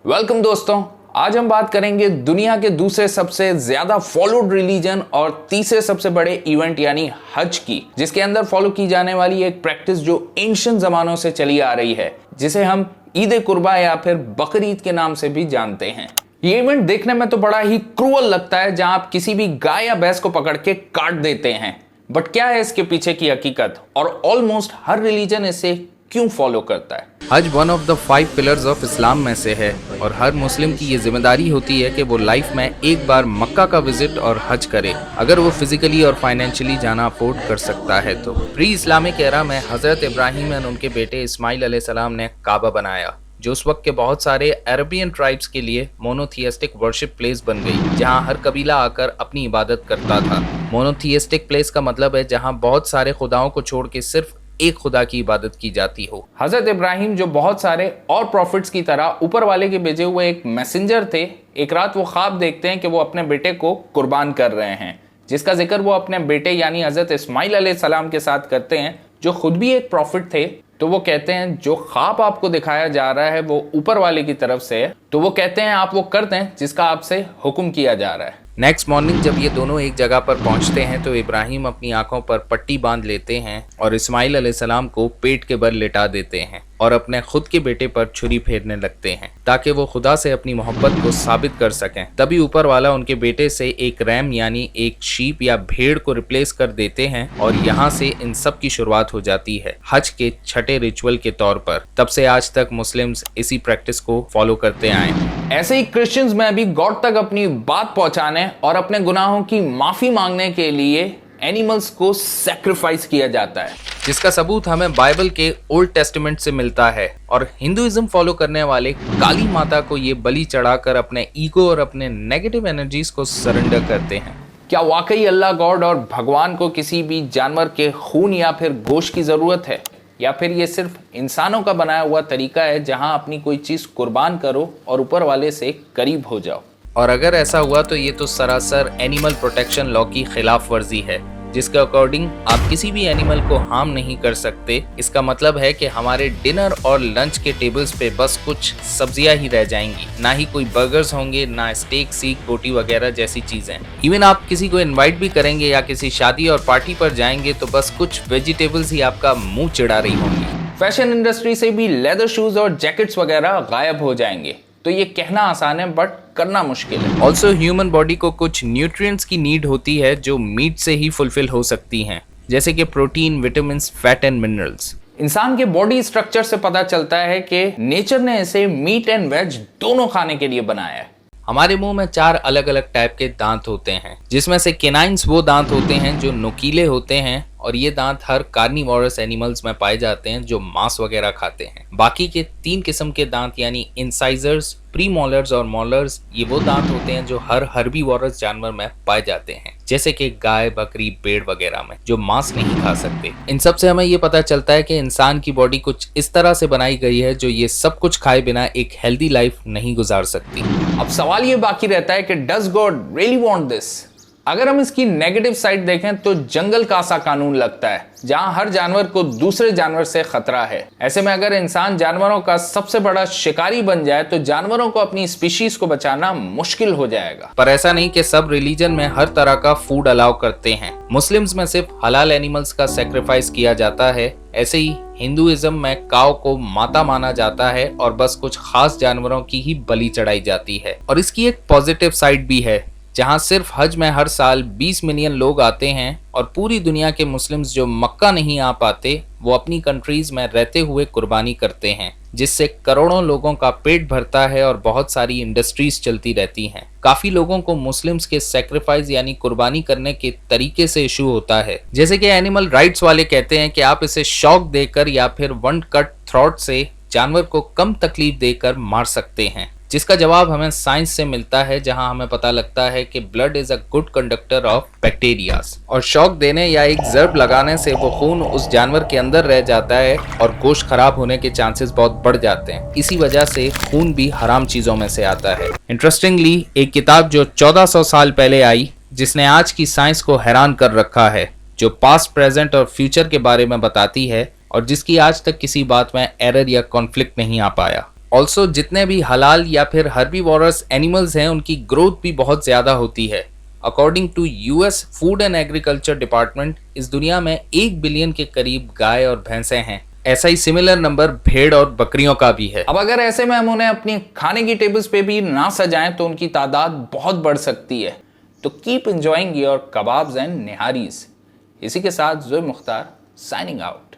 Welcome दोस्तों, आज हम बात करेंगे दुनिया के दूसरे सबसे ज्यादा फॉलोड रिलीजन और तीसरे सबसे बड़े इवेंट यानी हज की, जिसके अंदर फॉलो की जाने वाली एक प्रैक्टिस जो एंशिएंट जमानों से चली आ रही है, जिसे हम ईद कुर्बा या फिर बकरीद के नाम से भी जानते हैं। ये इवेंट देखने में तो बड़ा ही क्रूअल लगता है, जहां आप किसी भी गाय या भैंस को पकड़ के काट देते हैं, बट क्या है इसके पीछे की हकीकत और ऑलमोस्ट हर रिलीजन इसे क्यों फॉलो करता है। हज one of the 5 pillars of Islam में से है और हर मुस्लिम की ये जिम्मेदारी होती है कि वो लाइफ में एक बार मक्का का विजिट और हज करे, अगर वो फिजिकली और फाइनेंशियली जाना अफोर्ड कर सकता है तो। प्री इस्लामिक एरा में हजरत इब्राहिम और उनके बेटे इस्माइल अलैहिस्सलाम ने काबा बनाया, जो उस वक्त के बहुत सारे अरबियन ट्राइब्स के लिए मोनोथियस्टिक वर्शिप प्लेस बन गई, जहां हर कबीला आकर अपनी इबादत करता था। मोनोथियस्टिक प्लेस का मतलब है जहां बहुत सारे खुदाओं को छोड़ के सिर्फ एक खुदा की इबादत की जाती हो। हजरत इब्राहिम जो बहुत सारे और प्रॉफिट्स की तरह ऊपर वाले के भेजे हुए एक मैसेंजर थे, एक रात वो ख्वाब देखते हैं कि वो अपने बेटे को कुर्बान कर रहे हैं, जिसका जिक्र वो अपने बेटे यानी हजरत इस्माइल अलैहिस्सलाम के साथ करते हैं, जो खुद भी एक प्रॉफिट थे। तो वो कहते हैं जो ख्वाब आपको दिखाया जा रहा है वो ऊपर वाले की तरफ से है, तो वो कहते हैं आप वो कर दें जिसका आपसे हुक्म किया जा रहा है। नेक्स्ट मॉर्निंग जब ये दोनों एक जगह पर पहुंचते हैं तो इब्राहिम अपनी आंखों पर पट्टी बांध लेते हैं और इस्माइल अलैहिस्सलाम को पेट के बल लेटा देते हैं और अपने खुद के बेटे पर छुरी फेरने लगते हैं ताकि वो खुदा से अपनी मोहब्बत को साबित कर सकें। तभी ऊपर वाला उनके बेटे से एक रैम यानी एक शीप या भेड़ को रिप्लेस कर देते हैं और यहाँ से इन सब की शुरुआत हो जाती है हज के छठे रिचुअल के तौर पर। तब से आज तक मुस्लिम्स इसी प्रैक्टिस को फॉलो करते आए हैं। ऐसे ही क्रिश्चियंस में भी गॉड तक अपनी बात पहुंचाने और अपने गुनाहों की माफी मांगने के लिए एनिमल्स को सैक्रिफाइस किया जाता है, जिसका सबूत हमें बाइबल के ओल्ड टेस्टामेंट से मिलता है। और हिंदुइज्म फॉलो करने वाले काली माता को ये बलि चढ़ाकर अपने ईगो और अपने नेगेटिव एनर्जीज को सरेंडर करते हैं। क्या वाकई अल्लाह गॉड और भगवान को किसी भी जानवर के खून या फिर गोश्त की जरूरत है, या फिर ये सिर्फ इंसानों का बनाया हुआ तरीका है जहां अपनी कोई चीज कुर्बान करो और ऊपर वाले से करीब हो जाओ। और अगर ऐसा हुआ तो ये तो सरासर एनिमल प्रोटेक्शन लॉ की खिलाफ वर्जी है, जिसके अकॉर्डिंग आप किसी भी एनिमल को हार्म नहीं कर सकते। इसका मतलब है कि हमारे डिनर और लंच के टेबल्स पे बस कुछ सब्जियां ही रह जाएंगी, ना ही कोई बर्गर्स होंगे, ना स्टेक, सीख, बोटी वगैरह जैसी चीजें। इवन आप किसी को इनवाइट भी करेंगे या किसी शादी और पार्टी पर जाएंगे तो बस कुछ वेजिटेबल्स ही आपका मुंह चिढ़ा रही होंगी। फैशन इंडस्ट्री से भी लेदर शूज और जैकेट्स वगैरह गायब हो जाएंगे। तो ये कहना आसान है बट करना मुश्किल है। ऑल्सो ह्यूमन बॉडी को कुछ न्यूट्रिएंट्स की नीड होती है जो मीट से ही फुलफिल हो सकती हैं, जैसे कि protein, vitamin, fat and minerals. इंसान के बॉडी स्ट्रक्चर से पता चलता है कि नेचर ने इसे मीट एंड वेज दोनों खाने के लिए बनाया है। हमारे मुंह में 4 अलग अलग टाइप के दांत होते हैं, जिसमें से केनाइन्स वो दांत होते हैं जो नुकीले होते हैं और ये दांत हर कार्निवोरस एनिमल्स में पाए जाते हैं जो मांस वगैरह खाते हैं। बाकी के 3 किस्म के दांत यानी इंसाइजर्स, प्रीमोलर्स और मोलर्स, ये वो दांत होते हैं जो हर हर्बीवोरस जानवर में पाए जाते हैं, जैसे कि गाय, बकरी, भेड़ वगैरह में, जो मांस नहीं खा सकते। इन सब से हमें ये पता चलता है कि इंसान की बॉडी कुछ इस तरह से बनाई गई है जो ये सब कुछ खाए बिना एक हेल्दी लाइफ नहीं गुजार सकती। अब सवाल ये बाकी रहता है कि does God really want this? अगर हम इसकी नेगेटिव साइड देखें तो जंगल का सा कानून लगता है, जहां हर जानवर को दूसरे जानवर से खतरा है। ऐसे में अगर इंसान जानवरों का सबसे बड़ा शिकारी बन जाए तो जानवरों को अपनी स्पीशीज को बचाना मुश्किल हो जाएगा। पर ऐसा नहीं कि सब रिलीजन में हर तरह का फूड अलाउ करते हैं। मुस्लिम्स में सिर्फ हलाल एनिमल्स का सेक्रीफाइस किया जाता है। ऐसे ही हिंदुइज्म में काऊ को माता माना जाता है और बस कुछ खास जानवरों की ही बलि चढ़ाई जाती है। और इसकी एक पॉजिटिव साइड भी है, जहां सिर्फ हज में हर साल 20 मिलियन लोग आते हैं और पूरी दुनिया के मुस्लिम्स जो मक्का नहीं आ पाते वो अपनी कंट्रीज में रहते हुए कुर्बानी करते हैं, जिससे करोड़ों लोगों का पेट भरता है और बहुत सारी इंडस्ट्रीज चलती रहती हैं। काफी लोगों को मुस्लिम्स के सैक्रिफाइस यानी कुर्बानी करने के तरीके से इशू होता है, जैसे कि एनिमल राइट्स वाले कहते हैं कि आप इसे शॉक देकर या फिर वन कट थ्रॉट से जानवर को कम तकलीफ देकर मार सकते हैं, जिसका जवाब हमें साइंस से मिलता है, जहां हमें पता लगता है कि blood is a good conductor of bacterias और शॉक देने या एक जर्ब लगाने से वो खून उस जानवर के अंदर रह जाता है और गोश्त खराब होने के चांसेस बहुत बढ़ जाते हैं। इसी वजह से खून भी हराम चीजों में से आता है। इंटरेस्टिंगली एक किताब जो 1400 साल पहले आई, जिसने आज की साइंस को हैरान कर रखा है, जो पास्ट, प्रेजेंट और फ्यूचर के बारे में बताती है और जिसकी आज तक किसी बात में एरर या कॉन्फ्लिक्ट नहीं आ पाया। ऑल्सो जितने भी हलाल या फिर हर्बीवोरस एनिमल्स हैं उनकी ग्रोथ भी बहुत ज़्यादा होती है। According to US food and agriculture department इस दुनिया में 1 बिलियन के करीब गाय और भैंसें हैं। ऐसा ही सिमिलर नंबर भेड़ और बकरियों का भी है। अब अगर ऐसे में हम उन्हें अपनी खाने की टेबल्स पे भी ना सजाएं तो उनकी तादाद बहुत बढ़ सकती है। तो keep enjoying your kebabs and niharis. इसी के साथ ज़ोए मुख्तार साइनिंग आउट।